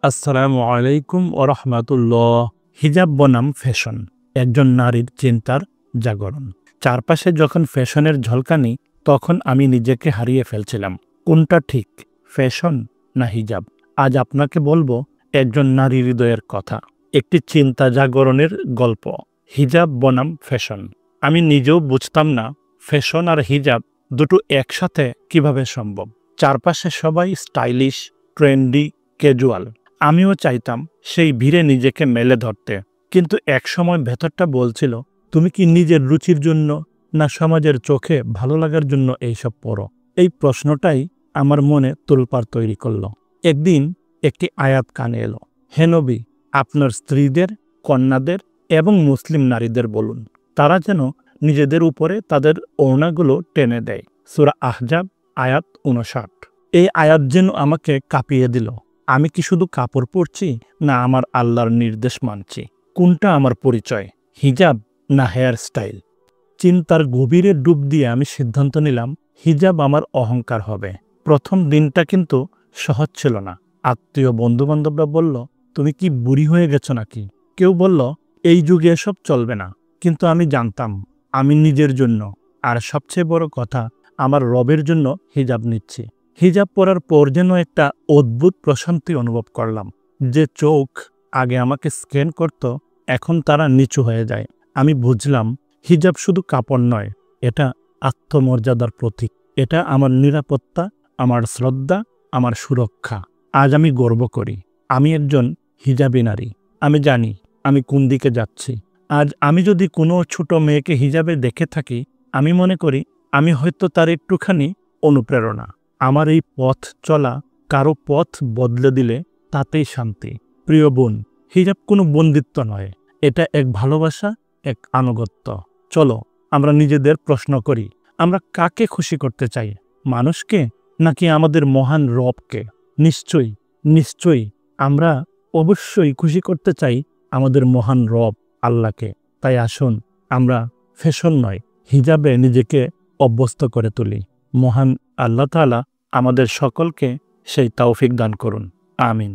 আসসালামু আলাইকুম ওরহমাতুল্লাহ। হিজাব বনাম ফ্যাশন, একজন নারীর চিন্তার জাগরণ। চারপাশে যখন ফ্যাশনের ঝলকানি, তখন আমি নিজেকে হারিয়ে ফেলছিলাম। কোনটা ঠিক, ফ্যাশন না হিজাব? আজ আপনাকে বলবো একজন নারী হৃদয়ের কথা, একটি চিন্তা জাগরণের গল্প। হিজাব বনাম ফ্যাশন। আমি নিজেও বুঝতাম না ফ্যাশন আর হিজাব দুটো একসাথে কিভাবে সম্ভব। চারপাশে সবাই স্টাইলিশ, ট্রেন্ডি, ক্যাজুয়াল। আমিও চাইতাম সেই ভিড়ে নিজেকে মেলে ধরতে, কিন্তু একসময় ভেতরটা বলছিল, তুমি কি নিজের রুচির জন্য না সমাজের চোখে ভালো লাগার জন্য এইসব পড়ো? এই প্রশ্নটাই আমার মনে তোলপাড় তৈরি করল। একদিন একটি আয়াত কানে এলো, হে নবী, আপনার স্ত্রীদের, কন্যাদের এবং মুসলিম নারীদের বলুন, তারা যেন নিজেদের উপরে তাদের ওড়নাগুলো টেনে দেয়। সূরা আহজাব আয়াত ৫৯। এই আয়াত যেন আমাকে কাঁপিয়ে দিল। আমি কি শুধু কাপড় পরছি, না আমার আল্লাহর নির্দেশ মানছি? কোনটা আমার পরিচয়, হিজাব না হেয়ার স্টাইল? চিন্তার গভীরে ডুব দিয়ে আমি সিদ্ধান্ত নিলাম হিজাব আমার অহংকার হবে। প্রথম দিনটা কিন্তু সহজ ছিল না। আত্মীয় বন্ধুবান্ধবরা বলল, তুমি কি বুড়ি হয়ে গেছো নাকি? কেউ বলল, এই যুগে এসব চলবে না। কিন্তু আমি জানতাম আমি নিজের জন্য, আর সবচেয়ে বড় কথা, আমার রবের জন্য হিজাব নিচ্ছি। হিজাব পরার পর যেন একটা অদ্ভুত প্রশান্তি অনুভব করলাম। যে চোখ আগে আমাকে স্ক্যান করত, এখন তারা নিচু হয়ে যায়। আমি বুঝলাম হিজাব শুধু কাপড় নয়, এটা আত্মমর্যাদার প্রতীক। এটা আমার নিরাপত্তা, আমার শ্রদ্ধা, আমার সুরক্ষা। আজ আমি গর্ব করি আমি একজন হিজাবি নারী। আমি জানি আমি কোন দিকে যাচ্ছি। আজ আমি যদি কোনো ছোট মেয়েকে হিজাবে দেখে থাকি, আমি মনে করি আমি হয়তো তার একটুখানি অনুপ্রেরণা। আমার এই পথ চলা কারো পথ বদলে দিলে তাতেই শান্তি। প্রিয় বোন, হিজাব কোনো বন্দিত্ব নয়, এটা এক ভালোবাসা, এক আনুগত্য। চলো আমরা নিজেদের প্রশ্ন করি, আমরা কাকে খুশি করতে চাই, মানুষকে নাকি আমাদের মহান রবকে? নিশ্চয়ই আমরা অবশ্যই খুশি করতে চাই আমাদের মহান রব আল্লাহকে। তাই আসুন আমরা ফ্যাশন নয়, হিজাবে নিজেকে অভ্যস্ত করে তুলি। মহান আল্লাহ তাআলা আমাদের সকলকে সেই তৌফিক দান করুন। আমিন।